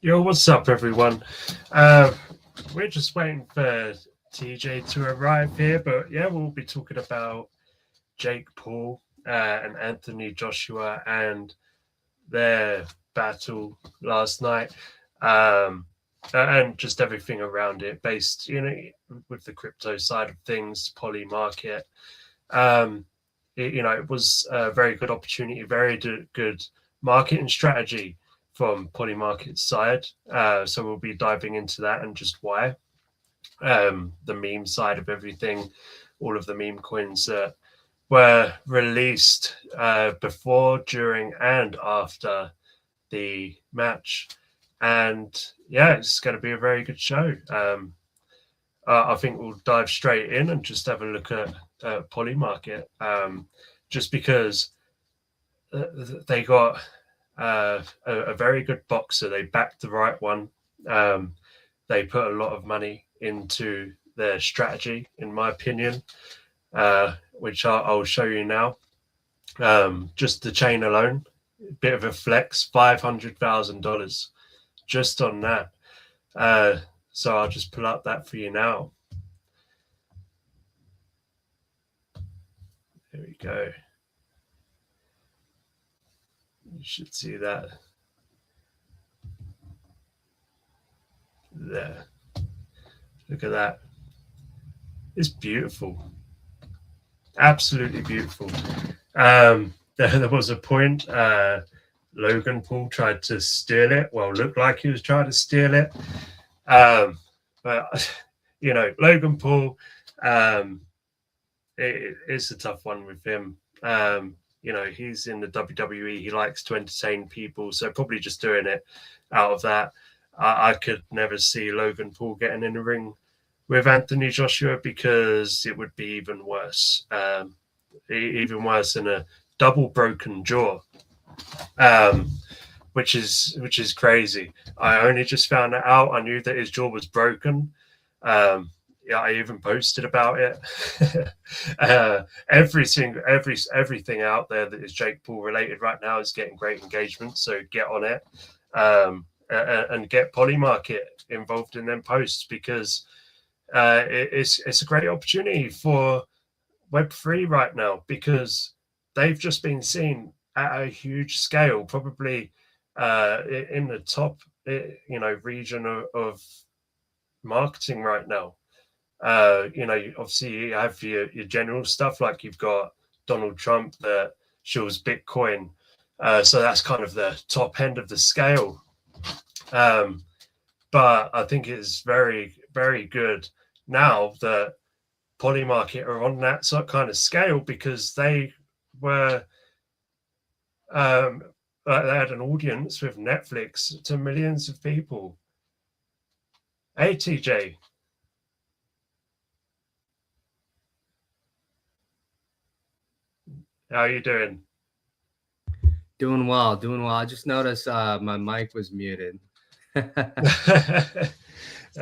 Yo, what's up, everyone? We're just waiting for TJ to arrive here, but yeah, we'll be talking about Jake Paul and Anthony Joshua and their battle last night, and just everything around it, based, with the crypto side of things, Polymarket. It was a very good opportunity, very good marketing strategy from Polymarket's side. So we'll be diving into that and just why. The meme side of everything, all of the meme coins that were released before, during, and after the match. And yeah, it's going to be a very good show. I think we'll dive straight in and just have a look at Polymarket, just because they got a very good boxer. They backed the right one. They put a lot of money into their strategy, in my opinion, which I'll show you now. Just the chain alone, bit of a flex, $500,000 just on that. So I'll just pull up that for you now. There we go. You should see that there. Look at that. It's beautiful. Absolutely beautiful. There was a point Logan Paul tried to steal it. Well, looked like he was trying to steal it. But, you know, Logan Paul, it's a tough one with him. You know, he's in the WWE. He likes to entertain people. So probably just doing it out of that. I could never see Logan Paul getting in the ring with Anthony Joshua because it would be even worse. Even worse than a double broken jaw, which is crazy. I only just found that out. I knew that his jaw was broken. Yeah, I even posted about it. Everything out there that is Jake Paul related right now is getting great engagement. So get on it, and get Polymarket involved in them posts, because it's a great opportunity for Web3 right now, because they've just been seen at a huge scale, probably in the top, region of marketing right now. Obviously you have your general stuff, like you've got Donald Trump that shows Bitcoin. So that's kind of the top end of the scale. But I think it's very, very good now that Polymarket are on that sort of kind of scale, because they were they had an audience with Netflix to millions of people. Hey, TJ. How are you doing? Doing well. I just noticed my mic was muted.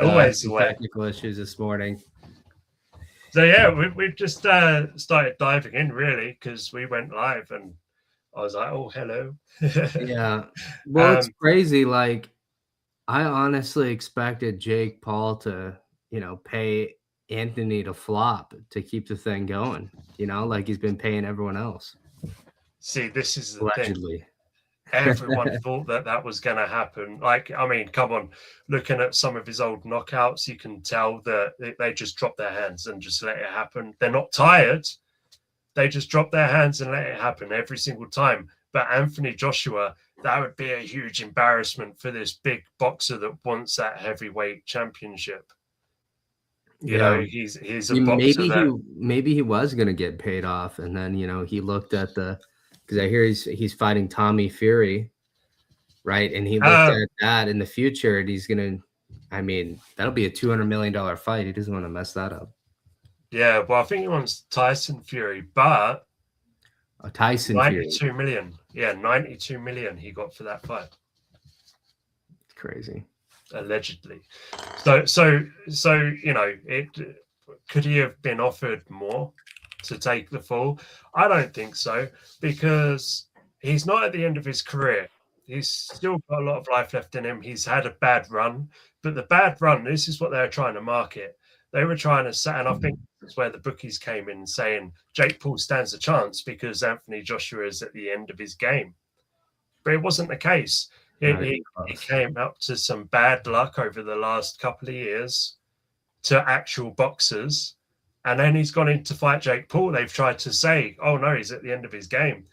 Always some technical issues this morning. So yeah, we've just started diving in, really, because we went live and I was like, oh, hello. Yeah. Well, it's crazy. Like, I honestly expected Jake Paul to, pay Anthony to flop to keep the thing going, like he's been paying everyone else. See, this is the allegedly thing. Everyone thought that was going to happen. Like, I mean, come on, looking at some of his old knockouts, you can tell that they just drop their hands and just let it happen. They're not tired. They just drop their hands and let it happen every single time. But Anthony Joshua, that would be a huge embarrassment for this big boxer that wants that heavyweight championship. You know, he's a boxer maybe he was going to get paid off, and then he looked at because I hear he's fighting Tommy Fury, right? And he looked at that in the future, and he's gonna, that'll be a $200 million fight. He doesn't want to mess that up. Yeah, well, I think he wants Tyson Fury, but Tyson 92 Fury. million. Yeah, 92 million he got for that fight. Crazy. Allegedly. So it could he have been offered more to take the fall? I don't think so, because he's not at the end of his career. He's still got a lot of life left in him. He's had a bad run, but the bad run, this is what they were trying to market. They were trying to set, and I think that's where the bookies came in, saying Jake Paul stands a chance because Anthony Joshua is at the end of his game. But it wasn't the case. He came up to some bad luck over the last couple of years to actual boxers, and then he's gone in to fight Jake Paul. They've tried to say, oh no, he's at the end of his game.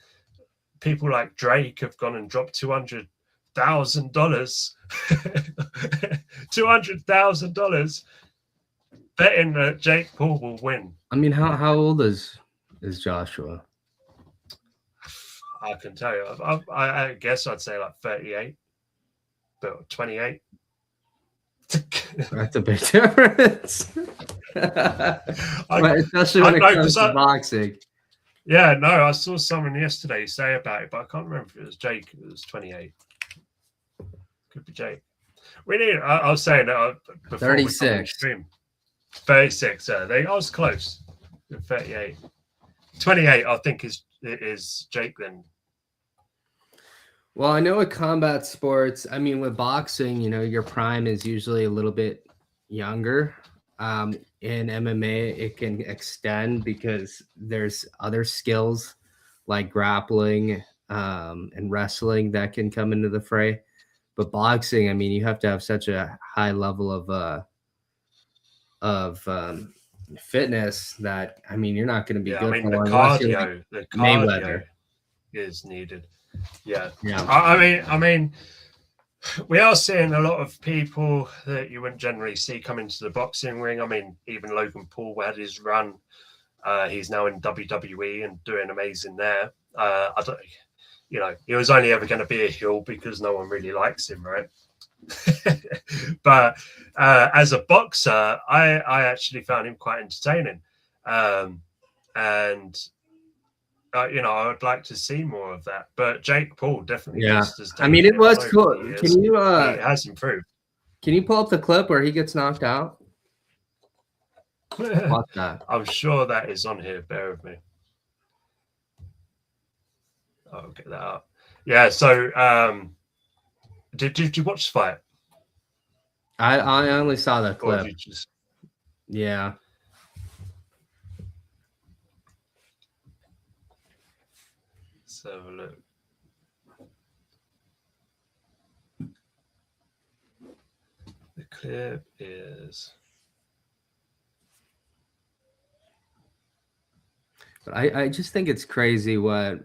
People like Drake have gone and dropped $200,000 $200,000 betting that Jake Paul will win. I mean, how old is Joshua? I can tell you. I guess I'd say like 38, but 28. That's a big difference. Especially when it comes to boxing. Yeah, no, I saw someone yesterday say about it, but I can't remember if it was Jake. It was 28. Could be Jake. We need. I was saying that before 36. Stream. 36. I was close. 38. 28. I think is Jake then. Well, I know with combat sports, I mean, with boxing, you know, your prime is usually a little bit younger. In MMA, it can extend because there's other skills like grappling and wrestling that can come into the fray. But boxing, I mean, you have to have such a high level of fitness that, I mean, you're not going to be good. I mean, the cardio is needed. Yeah. I mean, we are seeing a lot of people that you wouldn't generally see come into the boxing ring. I mean, even Logan Paul had his run. He's now in WWE and doing amazing there. I don't, you know, he was only ever going to be a heel because no one really likes him, right? But as a boxer, I actually found him quite entertaining, and you know, I would like to see more of that. But Jake Paul definitely. Yeah, I mean, it was cool. Can you? He has improved. Can you pull up the clip where he gets knocked out? Watch that. I'm sure that is on here. Bear with me. I'll get that up. Yeah. So, did you watch the fight? I only saw the clip. Just... Yeah. Let's have a look. The clip is. But I just think it's crazy what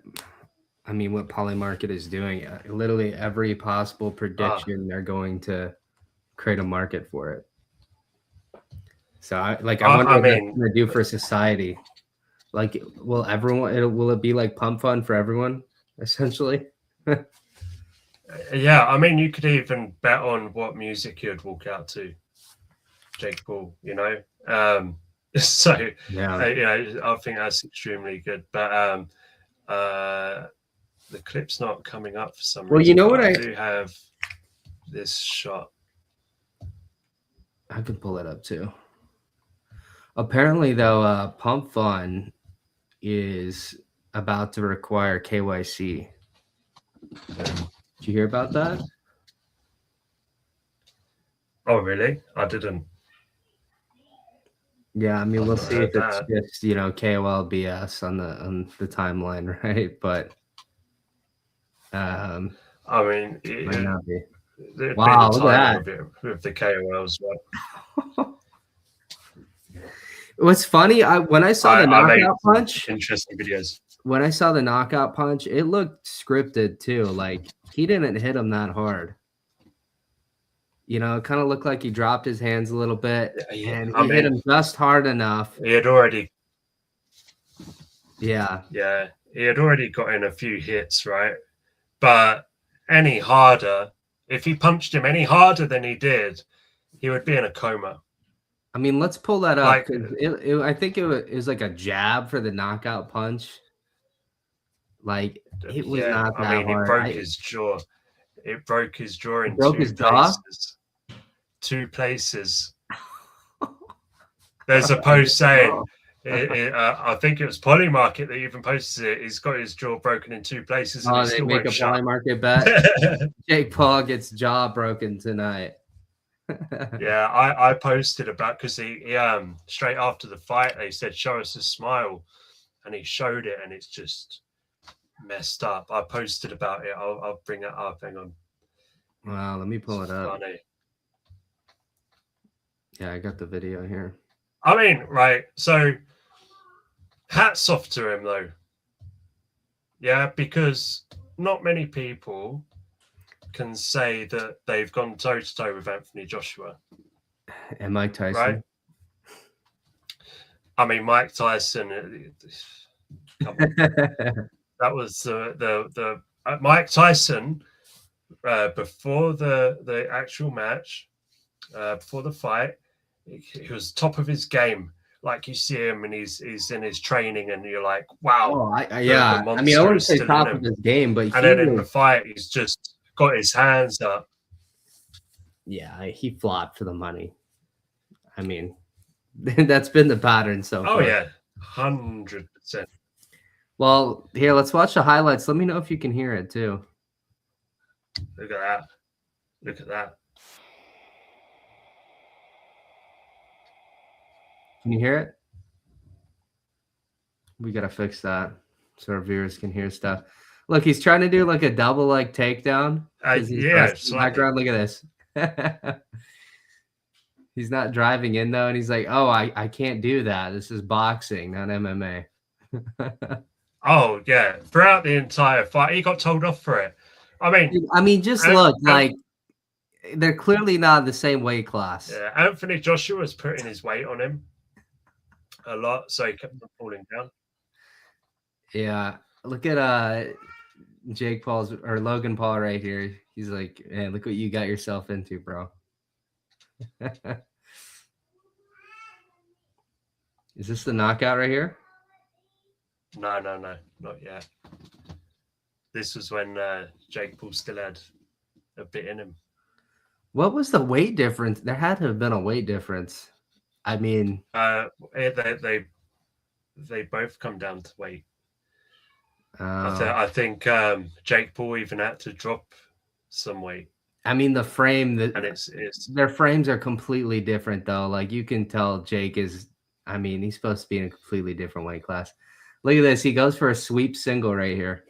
Polymarket is doing. Literally every possible prediction, they're going to create a market for it. So I wonder what it's going to do for society. Like, will it be like pump fun for everyone, essentially? Yeah, I mean, you could even bet on what music you'd walk out to, Jake Paul, you know? So, yeah, you know, I think that's extremely good. But the clip's not coming up for some reason. Well, you know what? I do have this shot. I can pull it up too. Apparently, though, Pump Fun is about to require KYC. Did you hear about that? Oh, really? I didn't. Yeah, I mean, we'll see if it's just, you know, KOL BS on the timeline, right? But I mean, might not be. Wow, look at that with the KOLs. Right? What's funny, when I saw the knockout punch, interesting videos. When I saw the knockout punch, it looked scripted too. Like, he didn't hit him that hard. You know, it kind of looked like he dropped his hands a little bit, and he hit him just hard enough. He had already, he had already gotten a few hits, right? But any harder, if he punched him any harder than he did, he would be in a coma. I mean, let's pull that up. I think it was like a jab for the knockout punch. Like, it was not that hard. It broke his jaw. It broke his jaw in two places. 2 places. There's a post saying, I think it was Polymarket that even posted it. He's got his jaw broken in 2 places. And they make a Polymarket bet. Jake Paul gets jaw broken tonight. Yeah, I posted about, because he straight after the fight they said show us a smile, and he showed it, and it's just messed up. I posted about it. I'll bring it up. Hang on. Wow, let me pull it up. Funny. Yeah, I got the video here. I mean, right. So, hats off to him, though. Yeah, because not many people can say that they've gone toe to toe with Anthony Joshua and Mike Tyson. Right? I mean, Mike Tyson. Come on. That was the Mike Tyson before the actual match, before the fight. he was top of his game. Like you see him and he's in his training, and you're like, wow. Oh, yeah. I mean, I wouldn't say top of his game, but and then in the fight, he's just got his hands up. Yeah, he flopped for the money. I mean, that's been the pattern so far. Oh yeah, 100%. Well, here, let's watch the highlights. Let me know if you can hear it too. Look at that. Look at that. Can you hear it? We got to fix that so our viewers can hear stuff. Look, he's trying to do like a double leg takedown. Yeah. Background, look at this. He's not driving in though, and he's like, "Oh, I can't do that. This is boxing, not MMA." Oh yeah, throughout the entire fight, he got told off for it. I mean, just look like they're clearly not in the same weight class. Yeah, Anthony Joshua was putting his weight on him a lot, so he kept on falling down. Yeah, look at Jake Paul's or Logan Paul right here. He's like, "Man, look what you got yourself into, bro." Is this the knockout right here? No, not yet. This was when Jake Paul still had a bit in him. What was the weight difference? There had to have been a weight difference. I mean, they both come down to weight. I think Jake Paul even had to drop some weight. I mean, the frame and their frames are completely different though. Like you can tell Jake is. I mean, he's supposed to be in a completely different weight class. Look at this. He goes for a sweep single right here.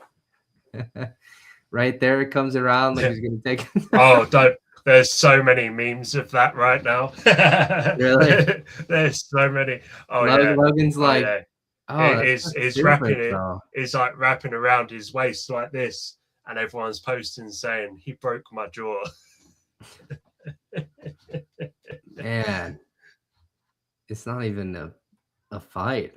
Right there, it comes around like he's going to take. Oh, don't. There's so many memes of that right now. Really? There's so many. Oh, Logan's like, he's wrapping it. He's like wrapping around his waist like this, and everyone's posting saying he broke my jaw. Man, it's not even a fight.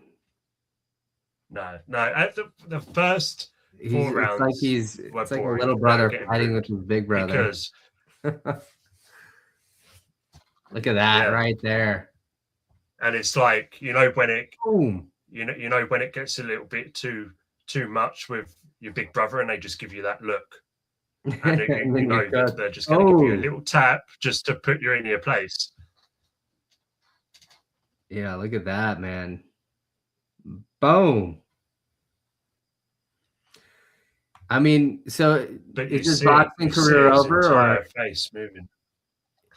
No. At the first 4 rounds, it's like a little brother fighting with his big brother. Because look at that right there. And it's like, when it boom. When it gets a little bit too much with your big brother, and they just give you that look, and they're just going to give you a little tap just to put you in your place. Yeah, look at that, man. Boom. I mean, so is his boxing career over, or face moving,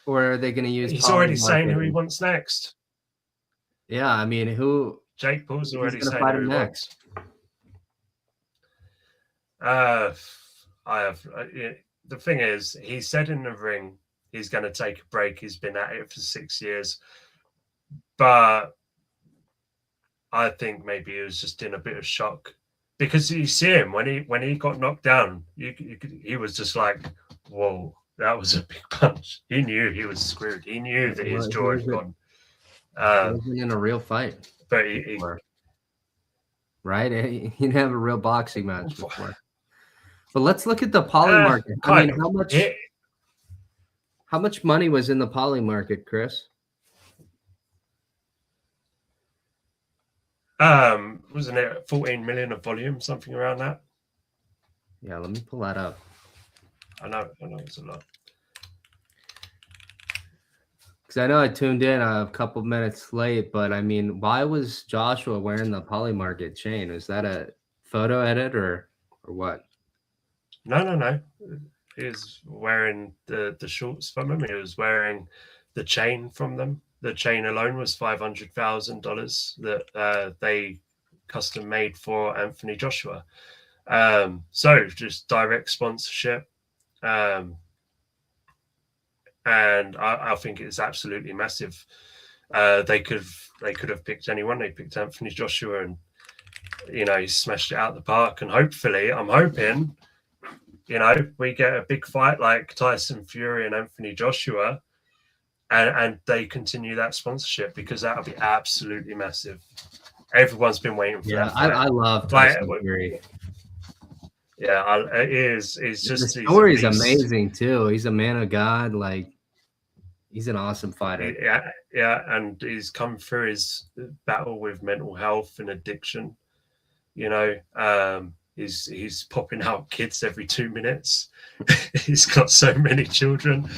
or are they going to use? He's already saying who he wants next. Yeah, I mean, who? Jake Paul's already saying fight who him he next. The thing is, he said in the ring he's going to take a break. He's been at it for 6 years, but I think maybe he was just in a bit of shock. Because you see him when he got knocked down, he was just like, "Whoa, that was a big punch." He knew he was screwed. He knew that his jaw had gone. He wasn't in a real fight, but right? He didn't have a real boxing match before. But let's look at the Polymarket. I mean, how much money was in the Polymarket, Chris? Wasn't it 14 million of volume, something around that? Yeah, let me pull that up. I know it's a lot. Because I know I tuned in a couple minutes late, but I mean, why was Joshua wearing the Polymarket chain? Was that a photo edit or what? No. He was wearing the shorts from them. He was wearing the chain from them. The chain alone was $500,000 that they custom made for Anthony Joshua. So just direct sponsorship. And I think it's absolutely massive. They could have picked anyone. They picked Anthony Joshua, and he smashed it out the park. And hopefully, I'm hoping, we get a big fight like Tyson Fury and Anthony Joshua. And they continue that sponsorship, because that would be absolutely massive. Everyone's been waiting for that. I love Tyson Fury. Yeah, it is. It's just the story is amazing too. He's a man of God. Like, He's an awesome fighter. Yeah, and he's come through his battle with mental health and addiction. You know, he's popping out kids every 2 minutes. He's got so many children.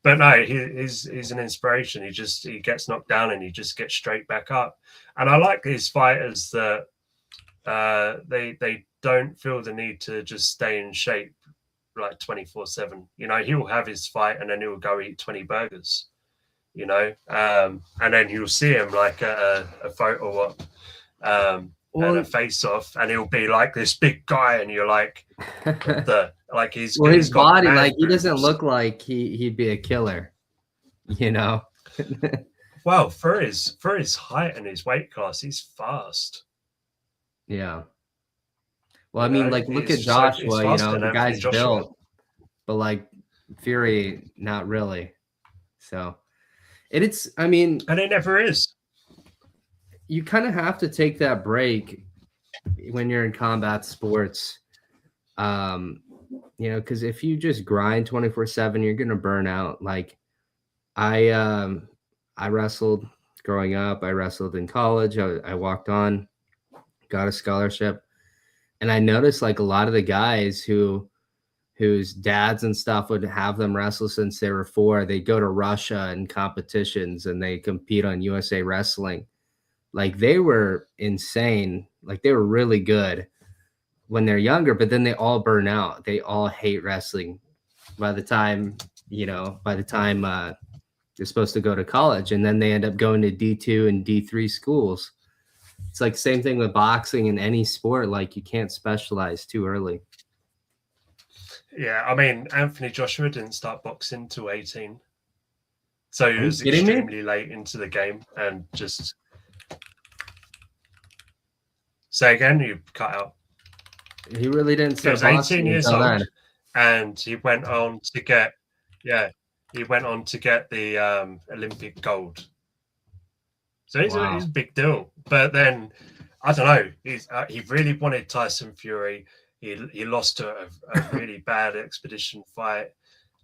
But no, he's an inspiration. He gets knocked down and he just gets straight back up. And I like these fighters that they don't feel the need to just stay in shape like 24/7. You know, he'll have his fight and then he'll go eat 20 burgers. You know, and then you'll see him like a photo op and a face off, and he'll be like this big guy, and you're like, he's well, his body, like he doesn't look like he'd be a killer, you know. Well, for his height and his weight class, he's fast. Yeah. Well, I mean, like look at Joshua, you know, the guy's built, but like Fury, not really. So I mean, and it never is. You kind of have to take that break when you're in combat sports, you know, because if you just grind 24/7, you're gonna burn out. Like I wrestled growing up. I wrestled in college. I walked on, got a scholarship, and I noticed like a lot of the guys whose dads and stuff would have them wrestle since they were 4. They go to Russia in competitions and they compete on USA Wrestling. Like they were insane. Like they were really good when they're younger, but then they all burn out. They all hate wrestling by the time they're supposed to go to college, and then they end up going to D2 and D3 schools. It's like same thing with boxing and any sport. Like you can't specialize too early. Yeah, I mean, Anthony Joshua didn't start boxing till 18. So he was extremely late into the game and just... Say again, you cut out. He really didn't start boxing. He was 18 years old and he went on to get... Yeah, he went on to get the Olympic gold. So he's a big deal. But then, I don't know, he really wanted Tyson Fury. He lost to a really bad expedition fight,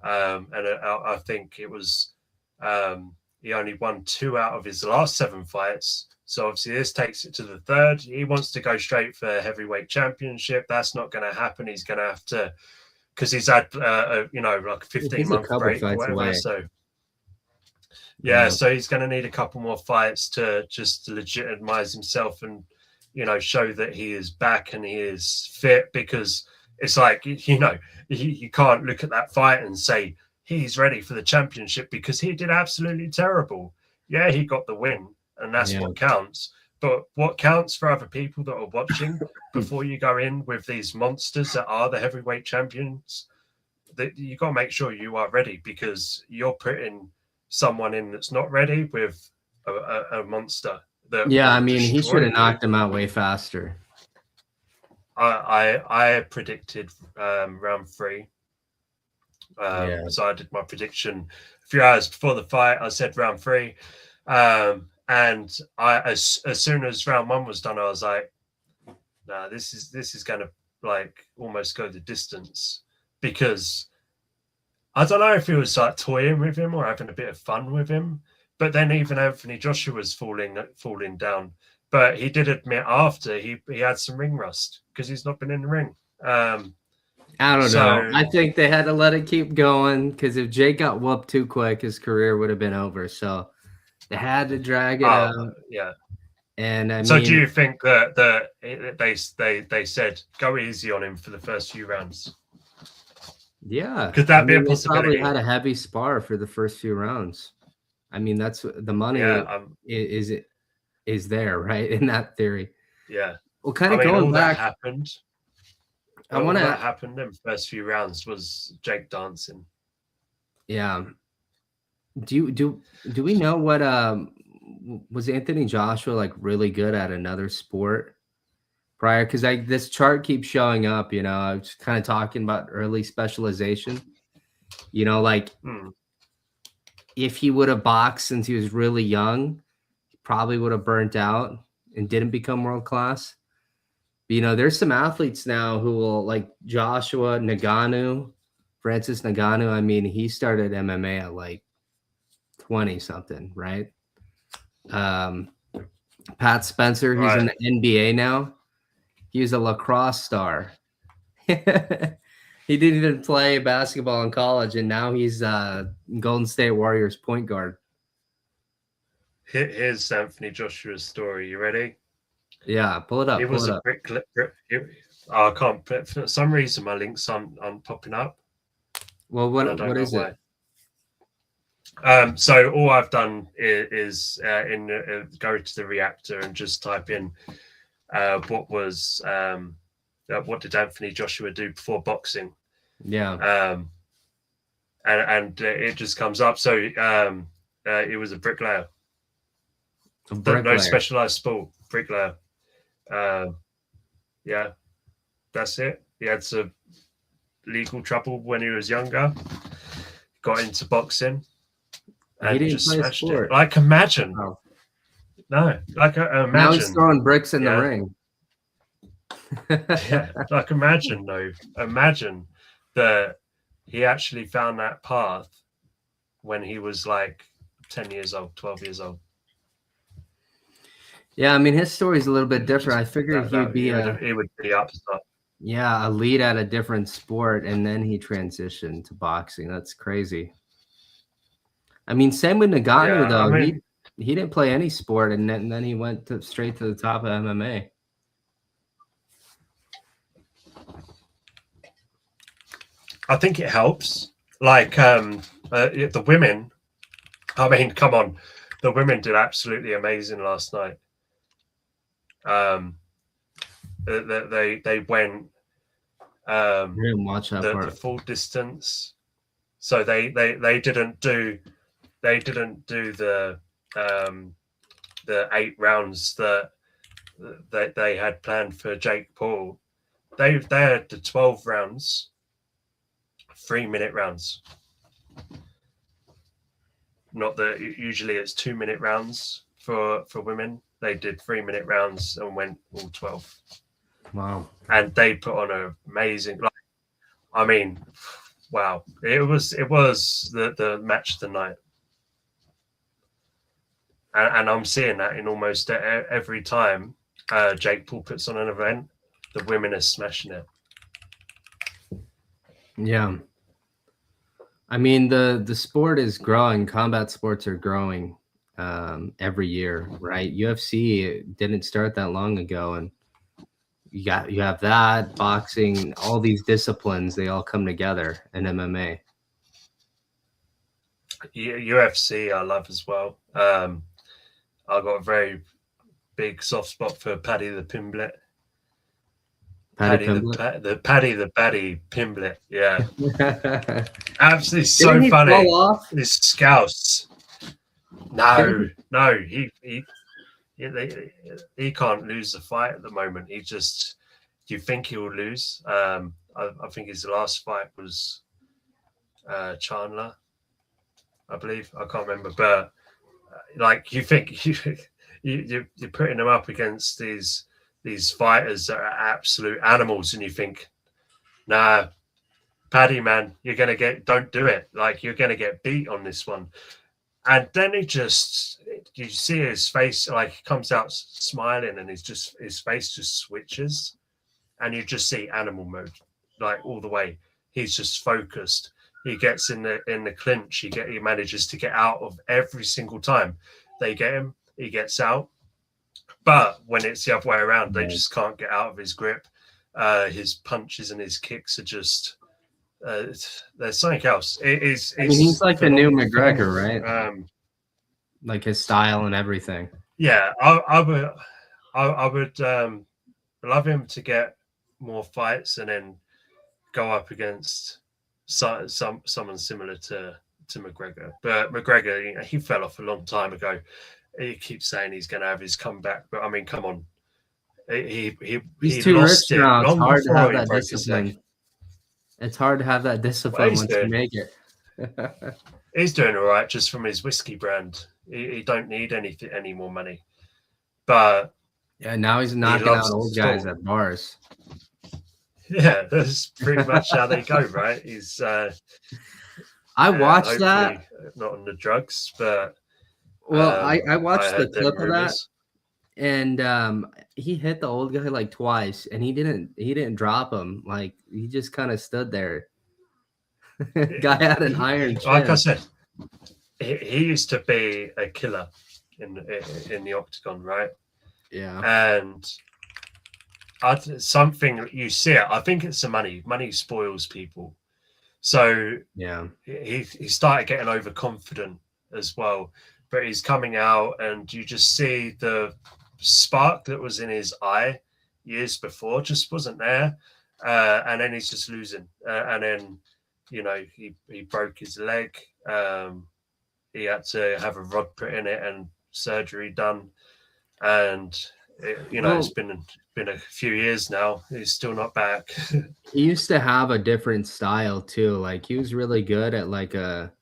and I think it was he only won 2 out of his last 7 fights. So obviously this takes it to the 3rd. He wants to go straight for heavyweight championship. That's not going to happen. He's going to have to, because he's had like a 15-month break or whatever. Away. So yeah, so he's going to need a couple more fights to just legitimize himself and, you know, show that he is back and he is fit, because it's like, you know, you can't look at that fight and say he's ready for the championship, because he did absolutely terrible. Yeah, he got the win, and that's what counts. But what counts for other people that are watching, before you go in with these monsters that are the heavyweight champions, that you got to make sure you are ready, because you're putting someone in that's not ready with a monster. I mean, he should have knocked him out way faster. I predicted round 3. So I did my prediction a few hours before the fight. I said round 3, and as soon as round 1 was done, I was like, nah, this is going to like almost go the distance, because I don't know if he was like toying with him or having a bit of fun with him. But then even Anthony Joshua was falling down. But he did admit after he had some ring rust, because he's not been in the ring. I don't know. I think they had to let it keep going, because if Jake got whooped too quick, his career would have been over. So they had to drag it out. Yeah. And I mean, do you think that they said go easy on him for the first few rounds? Yeah. Could that be a possibility? They probably had a heavy spar for the first few rounds. I mean, that's the money is there, right? In that theory. Yeah. Well, kind of going back. That happened. That happened in the first few rounds was Jake dancing. Yeah. Do we know what was Anthony Joshua like really good at another sport prior? Because this chart keeps showing up. You know, I was kind of talking about early specialization. You know, like. If he would have boxed since he was really young, he probably would have burnt out and didn't become world class. But, you know, there's some athletes now who will, like Joshua Nagano, Francis Ngannou, I mean, he started MMA at like 20 something, right? Pat Spencer, he's in the NBA now. He was a lacrosse star. He didn't even play basketball in college, and now he's Golden State Warriors point guard. Here's Anthony Joshua's story. You ready? Yeah, pull it up. It was a brick. I can't. For some reason, my links aren't popping up. Well, what is why. it? So all I've done is go to the reactor and just type in what did Anthony Joshua do before boxing? Yeah. And it just comes up. So it was a bricklayer. No specialized sport, bricklayer. Yeah, that's it. He had some legal trouble when he was younger. Got into boxing. And he just smashed it. Like, imagine. Oh. No, like imagine. Now he's throwing bricks in the ring. Yeah, like imagine that he actually found that path when he was like 10 years old, 12 years old. Yeah, I mean, his story is a little bit different. I figured he would be upstart. Yeah, a lead at a different sport, and then he transitioned to boxing. That's crazy. I mean, same with Ngannou, though. I mean, he didn't play any sport, and then he went straight to the top of MMA. I think it helps. Like the women, I mean, come on. The women did absolutely amazing last night. They went didn't watch that part. The full distance. So they didn't do the 8 rounds that they had planned for Jake Paul. They had the 12 rounds, 3-minute rounds. Not that usually it's 2-minute rounds for women. They did 3-minute rounds and went all 12. Wow. And they put on an amazing, wow. It was the match of the night. And I'm seeing that in almost every time Jake Paul puts on an event, the women are smashing it. Yeah. I mean, the sport is growing. Combat sports are growing every year, right? UFC didn't start that long ago, and you have that, boxing, all these disciplines, they all come together in MMA. UFC I love as well. I got a very big soft spot for Paddy the Pimblett. Paddy the Baddy Pimblett, yeah. Absolutely so funny. This Scouse. No, he can't lose the fight at the moment. You think he will lose. I think his last fight was Chandler, I believe. I can't remember, but like you think you're putting him up against these fighters that are absolute animals, and you think, nah, Paddy, man, don't do it. Like, you're gonna get beat on this one. And then you see his face, like, he comes out smiling, and his face just switches, and you just see animal mode, like, all the way. He's just focused. He gets in the clinch. He manages to get out of every single time they get him. He gets out. But when it's the other way around, they just can't get out of his grip. His punches and his kicks are just there's something else. He's like the new McGregor, right? Like his style and everything. Yeah, I would love him to get more fights and then go up against someone similar to McGregor. But McGregor, he fell off a long time ago. He keeps saying he's going to have his comeback, but I mean, come on. He's too rich now. It's hard to have that discipline. It's hard to have that discipline once you make it. He's doing all right just from his whiskey brand. He don't need any more money. But yeah, now he's knocking out old guys at bars. Yeah, that's pretty much how they go, right? He's I watched that. hopefully not on the drugs, but Well, I I watched the heard them clip of that, rumors. and he hit the old guy like twice, and he didn't drop him. Like he just kind of stood there. Guy had an iron Like I chin. said, he used to be a killer in the octagon, right? Yeah. And something you see it. I think it's the money. Money spoils people. So Yeah. he started getting overconfident as well. But he's coming out, and you just see the spark that was in his eye years before just wasn't there, and then he's just losing. And then, he broke his leg. He had to have a rod put in it and surgery done, and it's Well, been a few years now. He's still not back. he used to have a different style too. Like he was really good at like a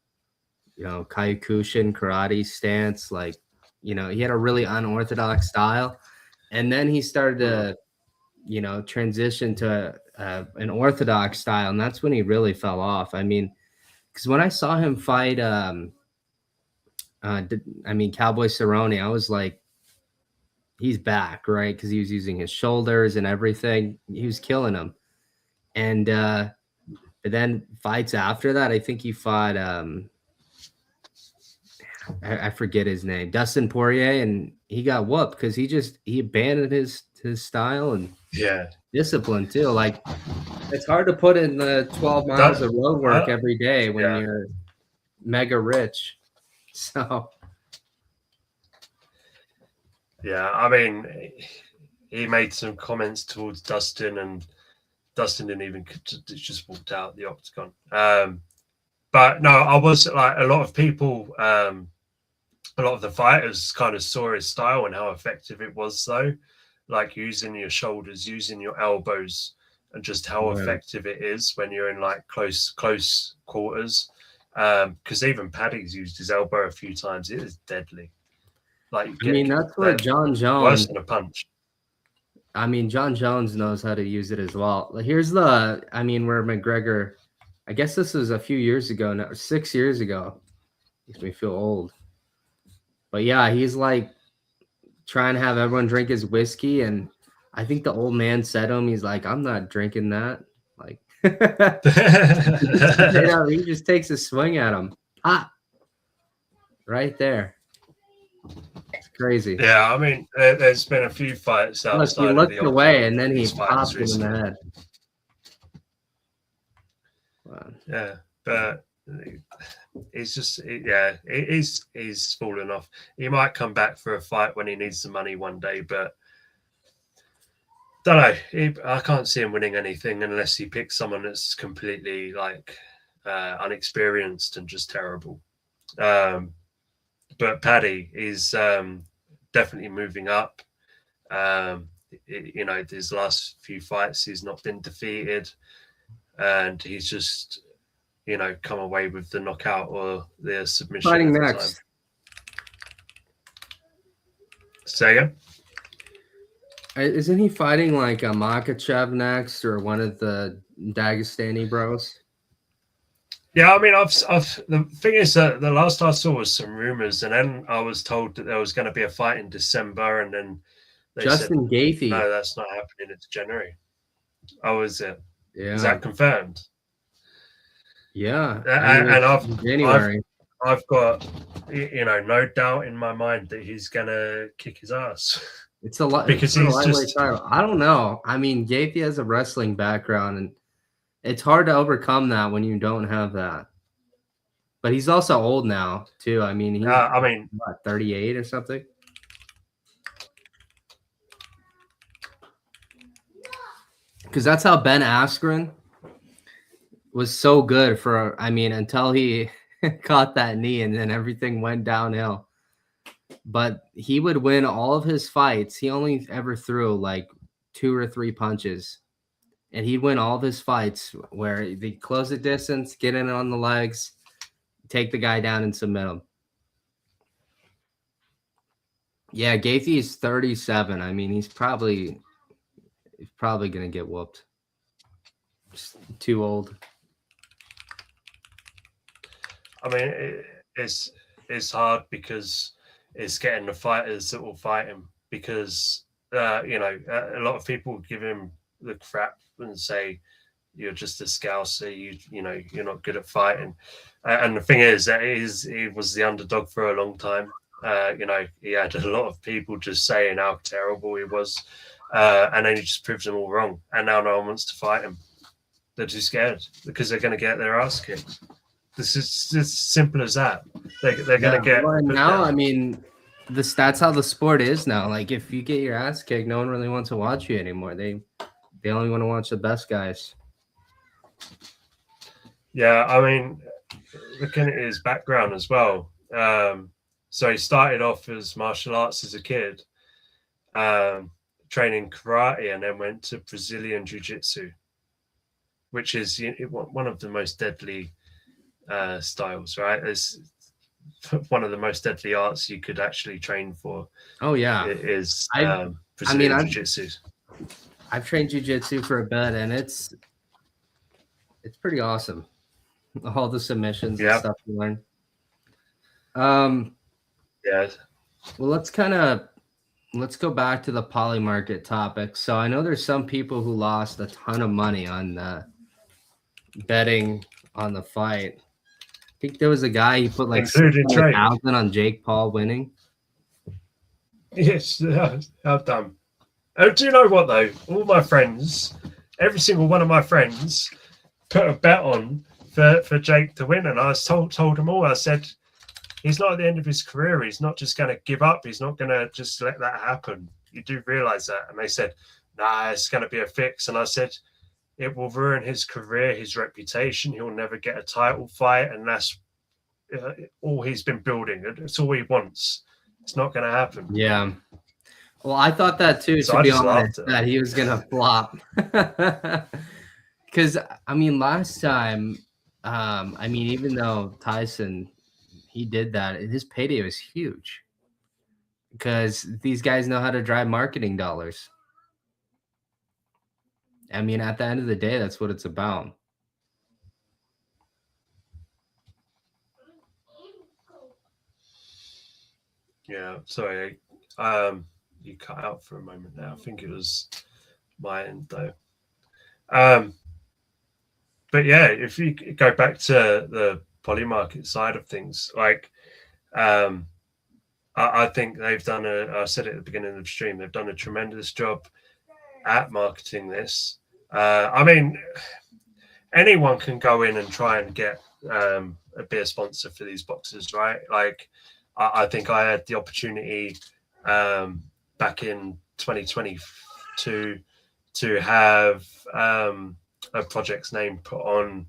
Kyokushin karate stance. Like, he had a really unorthodox style. And then he started to, transition to an orthodox style. And that's when he really fell off. I mean, because when I saw him fight, Cowboy Cerrone, I was like, he's back, right? Because he was using his shoulders and everything. He was killing him. And but then fights after that, I think he fought I forget his name, Dustin Poirier, and he got whooped because he abandoned his style and Yeah, discipline too. Like it's hard to put in the 12 miles of road work every day when yeah. you're mega rich. So Yeah, I mean, he made some comments towards Dustin, and Dustin didn't even just walked out the octagon. But no, I was like a lot of people, a lot of the fighters kind of saw his style and how effective it was, though, like using your shoulders, using your elbows, and just how effective it is when you're in like close quarters. Because even Paddy's used his elbow a few times. It is deadly. Like that's where John Jones, worse than a punch. John Jones knows how to use it as well. Here's where McGregor, I guess this was a few years ago now, 6 years ago. Makes me feel old. But yeah, he's like trying to have everyone drink his whiskey, and I think the old man said to him, he's like, I'm not drinking that. Like he just takes a swing at him. Right there. It's crazy. Yeah, I mean, there's been a few fights outside. He looked of the away, and then he popped him in the head. Wow. Yeah, but he's just he's fallen off. He might come back for a fight when he needs the money one day, but don't know. I can't see him winning anything unless he picks someone that's completely like unexperienced and just terrible. But Paddy is definitely moving up. These last few fights, he's not been defeated, and he's just, come away with the knockout or the submission. Fighting next. Say again? Isn't he fighting like a Makachev next, or one of the Dagestani bros? Yeah, I mean, the thing is that the last I saw was some rumors, and then I was told that there was going to be a fight in December, and then they Justin Gaethje. No, that's not happening. It's January. Oh, is it? Yeah. Is that confirmed? Yeah. I've got no doubt in my mind that he's gonna kick his ass. It's a lot because he's just. I don't know. I mean, Gaethje has a wrestling background, and it's hard to overcome that when you don't have that. But he's also old now too. I mean, he's what, 38 or something. Because that's how Ben Askren was so good for, until he caught that knee, and then everything went downhill. But he would win all of his fights. He only ever threw like 2 or 3 punches. And he'd win all of his fights where they close the distance, get in on the legs, take the guy down and submit him. Yeah, Gaethje is 37. I mean, he's probably going to get whooped. Just too old. I mean, it's hard because it's getting the fighters that will fight him because you know, a lot of people give him the crap and say you're just a scouser, you know, you're not good at fighting. And the thing is that he was the underdog for a long time. You know, he had a lot of people just saying how terrible he was, and then he just proved them all wrong. And now no one wants to fight him. They're too scared because they're going to get their ass kicked. This is as simple as that. They're going to get. Well, now, I mean, that's how the sport is now. Like, if you get your ass kicked, no one really wants to watch you anymore. They only want to watch the best guys. Yeah, I mean, looking at his background as well. So he started off as martial arts as a kid, training karate, and then went to Brazilian jiu-jitsu, which is one of the most deadly styles, right? It's one of the most deadly arts you could actually train for. Oh yeah, it is Brazilian jiu-jitsu. I've trained jiu-jitsu for a bit, and it's pretty awesome. All the submissions and stuff you learn. Yeah. Well, let's go back to the Polymarket topic. So I know there's some people who lost a ton of money on betting on the fight. I think there was a guy who put like 6,000 on Jake Paul winning. Yes, how dumb. Oh, do you know what though? All my friends, every single one of my friends, put a bet on for Jake to win, and I told them all. I said, he's not at the end of his career. He's not just going to give up. He's not going to just let that happen. You do realize that. And they said, nah, it's going to be a fix. And I said, it will ruin his career, his reputation. He'll never get a title fight. And that's all he's been building. It's all he wants. It's not going to happen. Yeah. Well, I thought that too, so to be honest, that he was going to flop. Because, I mean, last time, I mean, even though Tyson, he did that, his payday was huge because these guys know how to drive marketing dollars. I mean, at the end of the day, that's what it's about. Yeah, sorry. You cut out for a moment there. I think it was my end though. But yeah, if you go back to the Polymarket side of things, like I think they've done I said it at the beginning of the stream, they've done a tremendous job at marketing this. I mean, anyone can go in and try and get be a sponsor for these boxes, right? Like I think I had the opportunity back in 2022 to have a project's name put on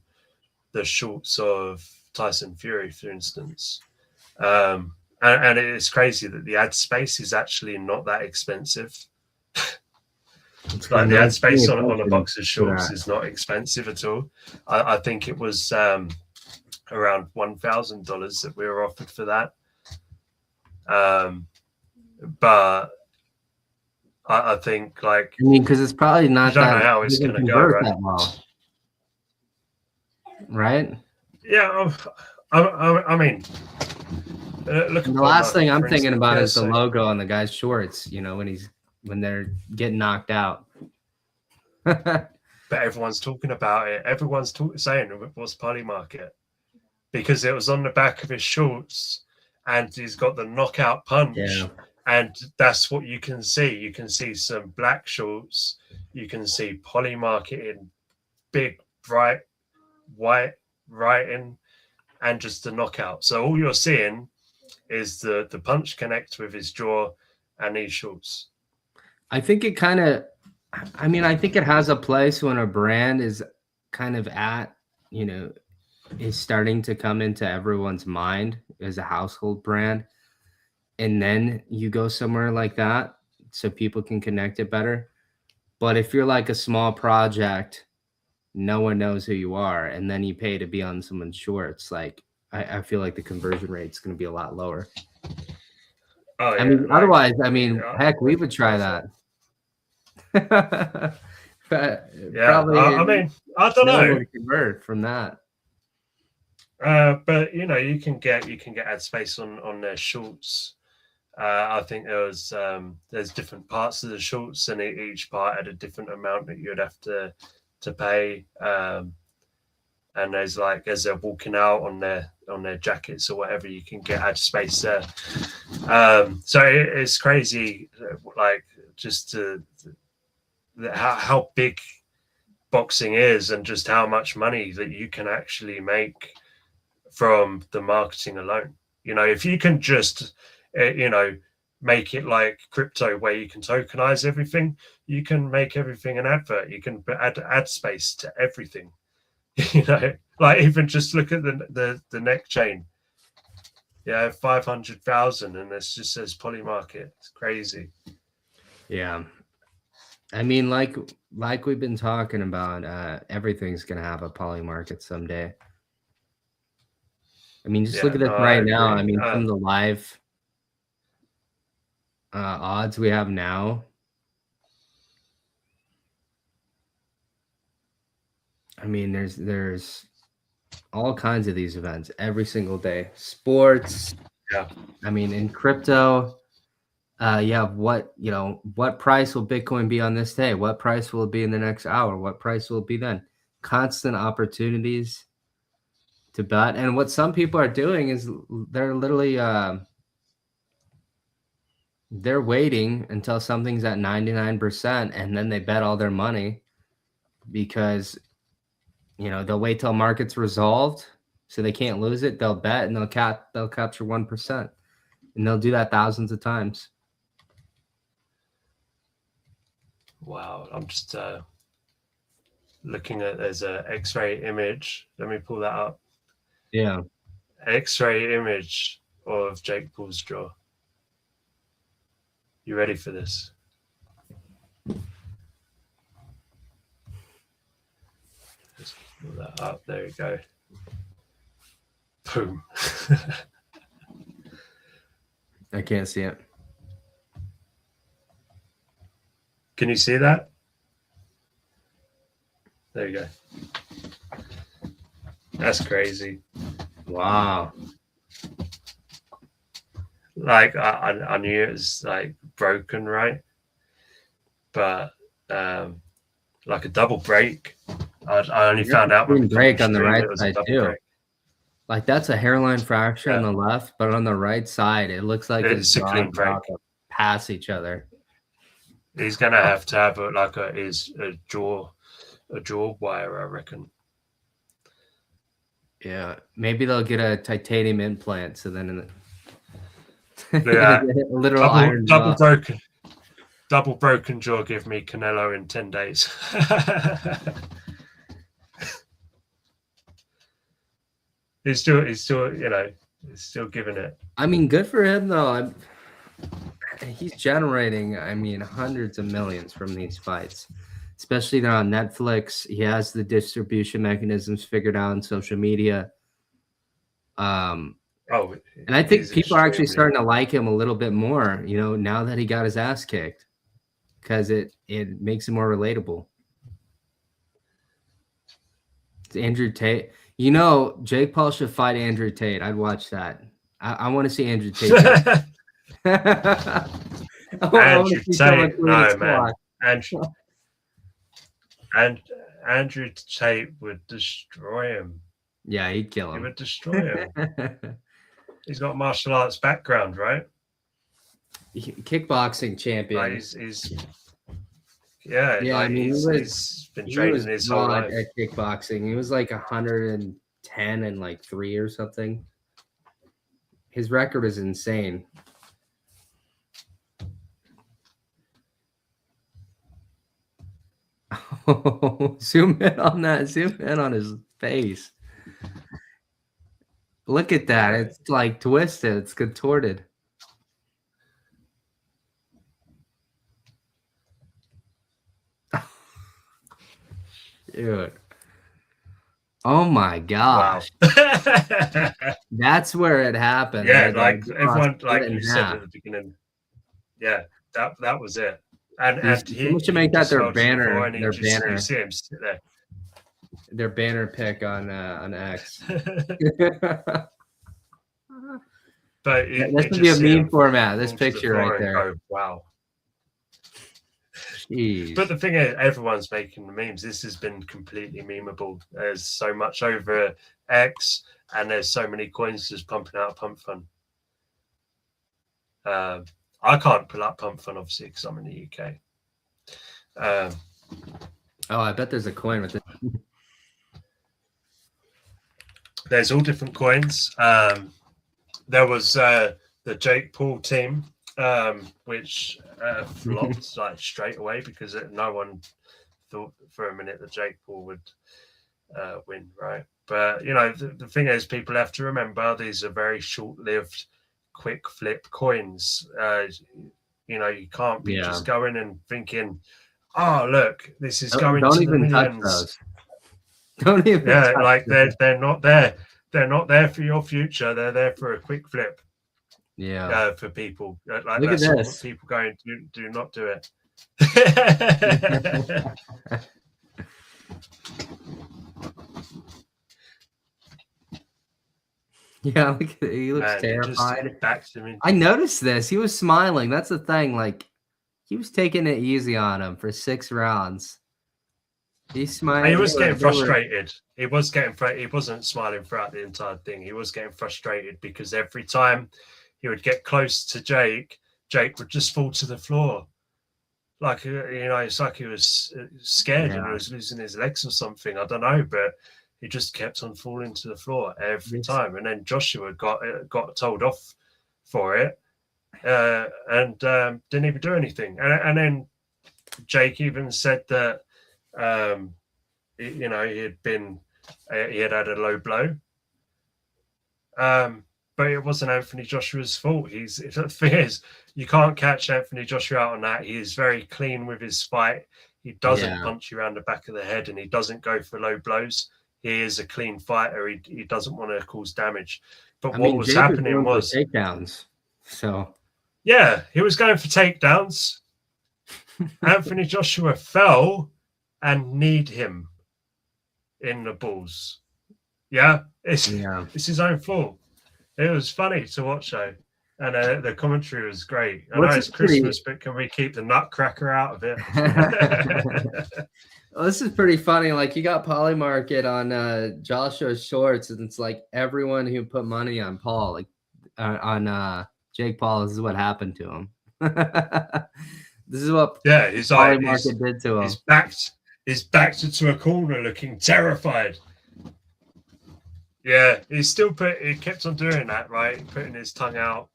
the shorts of Tyson Fury, for instance. And it's crazy that the ad space is actually not that expensive. Like the ad space on a box of shorts is not expensive at all. I think it was around $1,000 that we were offered for that. But I think, like, I mean, because it's probably not. You don't know how it's going to go, right? That well. Right? Yeah, I mean, look. The last thing I'm thinking about is the logo on the guy's shorts. You know, when they're getting knocked out. But everyone's talking about it. Everyone's saying it was Polymarket because it was on the back of his shorts, and he's got the knockout punch. Yeah. And that's what you can see. You can see some black shorts. You can see Polymarket in big, bright, white writing, and just the knockout. So all you're seeing is the punch connect with his jaw and these shorts. I think it kind of, I mean, I think it has a place when a brand is kind of at, you know, is starting to come into everyone's mind as a household brand. And then you go somewhere like that so people can connect it better. But if you're like a small project, no one knows who you are, and then you pay to be on someone's shorts, like I feel like the conversion rate is going to be a lot lower. Oh, yeah. I mean, otherwise, I mean, heck, we would try that. But Yeah, probably I mean, I don't no one know. would convert from that. But you can get ad space on their shorts. I think there's different parts of the shorts, and each part had a different amount that you'd have to pay. And there's like as they're walking out on their jackets or whatever, you can get ad space there. So it's crazy, like just how big boxing is, and just how much money that you can actually make from the marketing alone. If you can just make it like crypto where you can tokenize everything, you can make everything an advert. You can add ad space to everything. Like even just look at the neck chain. Yeah, 500,000, and this just says Polymarket. It's crazy. Yeah, I mean, like we've been talking about, everything's gonna have a Polymarket someday. I mean, just look at this right now. I mean, some of the live odds we have now. I mean, there's all kinds of these events every single day. Sports. Yeah. I mean, in crypto, what price will Bitcoin be on this day? What price will it be in the next hour? What price will it be then? Constant opportunities to bet. And what some people are doing is they're literally they're waiting until something's at 99% and then they bet all their money, because they'll wait till market's resolved so they can't lose it. They'll bet and they'll capture 1%, and they'll do that thousands of times. Wow, I'm just looking at, there's a X-ray image. Let me pull that up. Yeah. X-ray image of Jake Paul's jaw. You ready for this? Just pull that up. There we go. Boom. I can't see it. Can you see that? There you go. That's crazy. Wow. Like I knew it was like broken, right? But like a double break. I only found out when break on the right side too. Break. Like that's a hairline fracture on the left, but on the right side, it looks like it's a clean break. Pass each other. He's gonna have to have a jaw wire, I reckon. Yeah, maybe they'll get a titanium implant, so then yeah, a literal iron jaw. Double broken jaw. Give me Canelo in 10 days. He's still giving it. I mean, good for him though. He's generating, I mean, hundreds of millions from these fights, especially they're on Netflix. He has the distribution mechanisms figured out on social media. And I think people are actually starting to like him a little bit more, now that he got his ass kicked, because it makes him more relatable. It's Andrew Tate. Jake Paul should fight Andrew Tate. I'd watch that. I want to see Andrew Tate. Andrew Tate, no man. Andrew Tate would destroy him. Yeah, he'd kill him. He would destroy him. He's got martial arts background, right? Kickboxing champion. Like he's been training his whole life at kickboxing. He was like 110 and like 3 or something. His record is insane. Oh, zoom in on that. Zoom in on his face. Look at that. It's like twisted. It's contorted. Dude. Oh my gosh. Wow. That's where it happened. Yeah, like everyone, like you said at the beginning. Yeah, that was it. And Someone should he make that just their fell to the floor, banner. and Their you banner. see him sit there. Their banner pick on X. But this would be a meme format. This picture right there. Go, wow. Jeez. But the thing is, everyone's making the memes. This has been completely memeable. There's so much over X, and there's so many coins just pumping out Pump Fun. I can't pull up Pump Fun, obviously, because I'm in the UK. Oh, I bet there's a coin with it. There's all different coins. There was the Jake Paul team, which flopped like straight away because no one thought for a minute that Jake Paul would win, right? But you know, the thing is, people have to remember these are very short-lived, quick flip coins. You know, you can't be just going and thinking, "Oh, look, this is going to the millions." Don't even. Like they're not there. They're not there for your future. They're there for a quick flip. Yeah. For people. Like look at this. People going, do not do it. Yeah, look at it. He looks terrified. Me. I noticed this. He was smiling. That's the thing. Like, he was taking it easy on him for 6 rounds. He's smiling. He was getting frustrated. He was getting frustrated. He wasn't smiling throughout the entire thing. He was getting frustrated because every time he would get close to Jake would just fall to the floor. Like, you know, it's like he was scared and he was losing his legs or something. I don't know, but he just kept on falling to the floor every time. And then Joshua got told off for it and didn't even do anything. And then Jake even said that, you know, he had had a low blow. But it wasn't Anthony Joshua's fault. The thing is, you can't catch Anthony Joshua out on that. He is very clean with his fight. He doesn't punch you around the back of the head, and he doesn't go for low blows. He is a clean fighter. He doesn't want to cause damage. But what was happening was takedowns. So yeah, he was going for takedowns. Anthony Joshua fell and kneed him in the balls. Yeah, it's his own fault. It was funny to watch though, and the commentary was great. I know it's Christmas, but can we keep the nutcracker out of it? Well, this is pretty funny. Like, you got Polymarket on Joshua's shorts, and it's like everyone who put money on Paul, like on Jake Paul, this is what happened to him. This is what his Polymarket did to him. He's backed into a corner, looking terrified. Yeah, he kept on doing that, right? Putting his tongue out.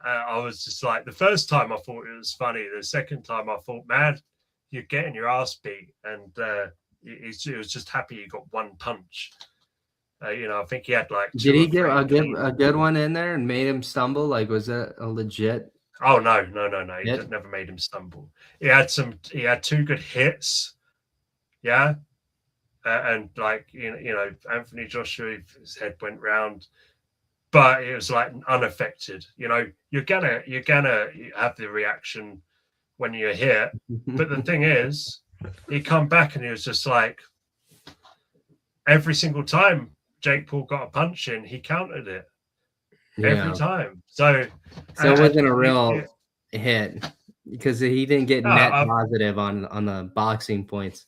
I was just like, the first time I thought it was funny. The second time I thought, man, you're getting your ass beat. And he was just happy he got one punch. You know, I think he had like. Did he get a good one in there and made him stumble? Like, was that a legit? Oh, no. He never made him stumble. He had 2 good hits. Yeah. And like, you know, Anthony Joshua, his head went round, but it was like unaffected. You know, you're gonna have the reaction when you're hit. But the thing is, he come back and he was just like, every single time Jake Paul got a punch in, he countered it every time. So it wasn't a real hit because he didn't get net positive on the boxing points.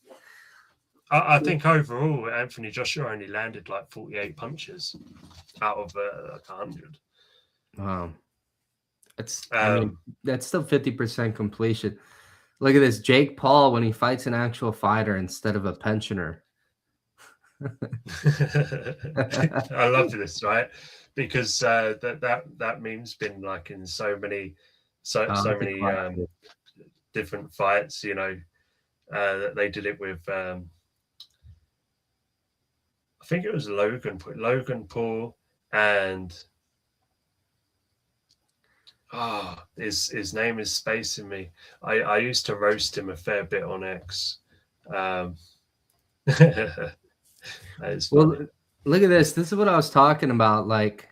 I think overall, Anthony Joshua only landed like 48 punches out of 100. Wow. I mean, that's still 50% completion. Look at this. Jake Paul when he fights an actual fighter instead of a pensioner. I love this, right? Because that meme's been like in so many different fights, you know. They did it with I think it was Logan Paul and his name is spacing me. I used to roast him a fair bit on X. That is funny. Well, look at this. This is what I was talking about, like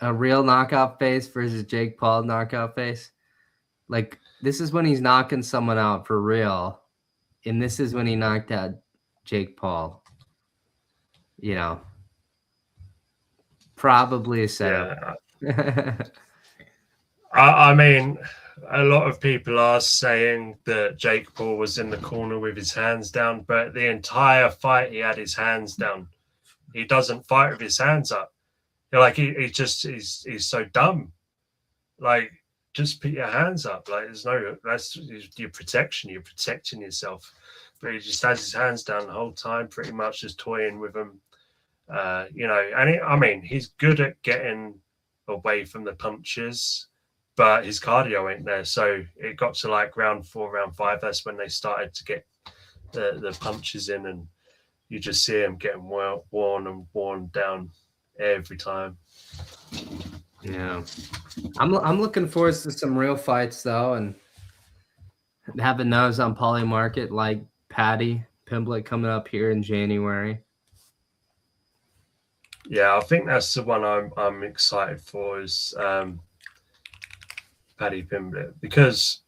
a real knockout face versus Jake Paul knockout face. Like this is when he's knocking someone out for real, and this is when he knocked out Jake Paul. You know, probably a setup. Yeah. I mean, a lot of people are saying that Jake Paul was in the corner with his hands down, but the entire fight he had his hands down. He doesn't fight with his hands up. Like he's so dumb. Like, just put your hands up. Like, that's your protection. You're protecting yourself. But he just has his hands down the whole time, pretty much just toying with them. And he's good at getting away from the punches, but his cardio ain't there. So it got to like round 4, round 5. That's when they started to get the punches in, and you just see him getting worn down every time. Yeah, I'm looking forward to some real fights though, and having those on Polymarket, like Paddy Pimblett coming up here in January. Yeah, I think that's the one I'm excited for, is Paddy Pimblett, because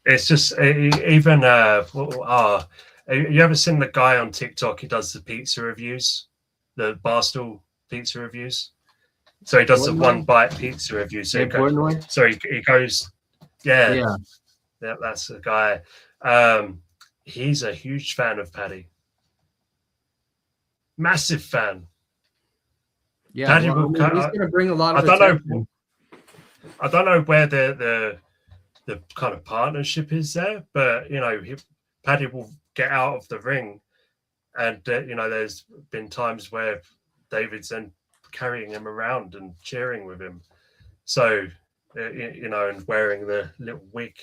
it's just even you ever seen the guy on TikTok who does the pizza reviews, the Barstool pizza reviews? So he does the one bite pizza review. So he goes, yeah, that's the guy. He's a huge fan of Paddy, massive fan. Yeah, Paddy he's going to bring a lot of attention. I don't know where the kind of partnership is there, but Paddy will get out of the ring, and there's been times where David's then carrying him around and cheering with him, so and wearing the little wig.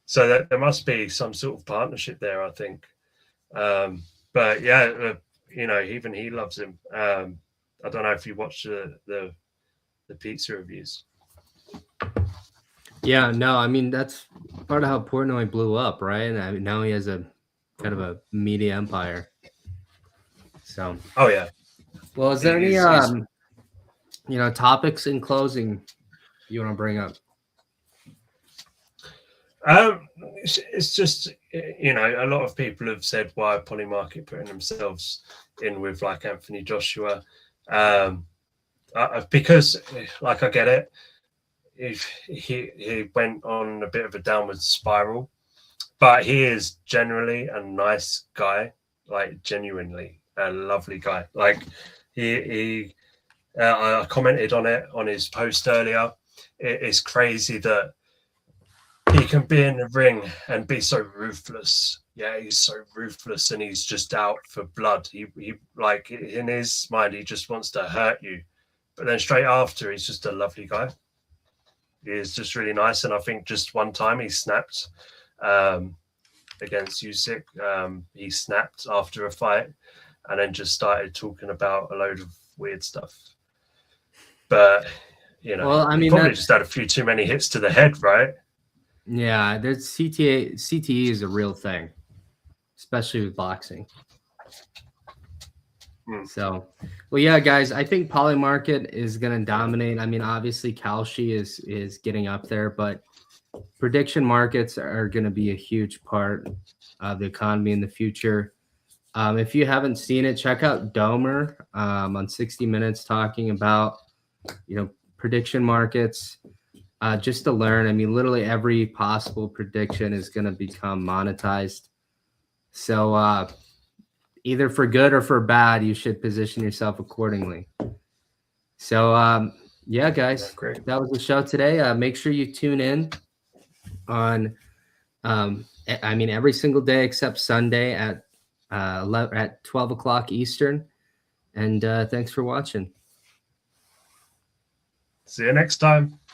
So that there must be some sort of partnership there, I think. But yeah, even he loves him. I don't know if you watch the pizza reviews. Yeah, no, I mean, that's part of how Portnoy blew up, right? And I mean, now he has a kind of a media empire. So. Oh yeah. Well, is there any topics in closing you want to bring up? It's just a lot of people have said, why Polymarket putting themselves in with like Anthony Joshua, because like I get it. If he went on a bit of a downward spiral, but he is generally a nice guy, like genuinely a lovely guy. Like I commented on it on his post earlier. It's crazy that he can be in the ring and be so ruthless. Yeah, he's so ruthless, and he's just out for blood. He like, in his mind, he just wants to hurt you, but then straight after, he's just a lovely guy. He is just really nice, and I think just one time he snapped against Usyk. He snapped after a fight, and then just started talking about a load of weird stuff. But well, I mean, probably just had a few too many hits to the head, right? Yeah, there's CTE is a real thing, especially with boxing. So, well, yeah, guys, I think Polymarket is going to dominate. I mean, obviously, Kalshi is getting up there, but prediction markets are going to be a huge part of the economy in the future. If you haven't seen it, check out Domer on 60 Minutes talking about, prediction markets, just to learn. I mean, literally every possible prediction is going to become monetized. So, either for good or for bad, you should position yourself accordingly. So, yeah, guys, that was the show today. Make sure you tune in on, every single day except Sunday at 12 o'clock Eastern. And thanks for watching. See you next time.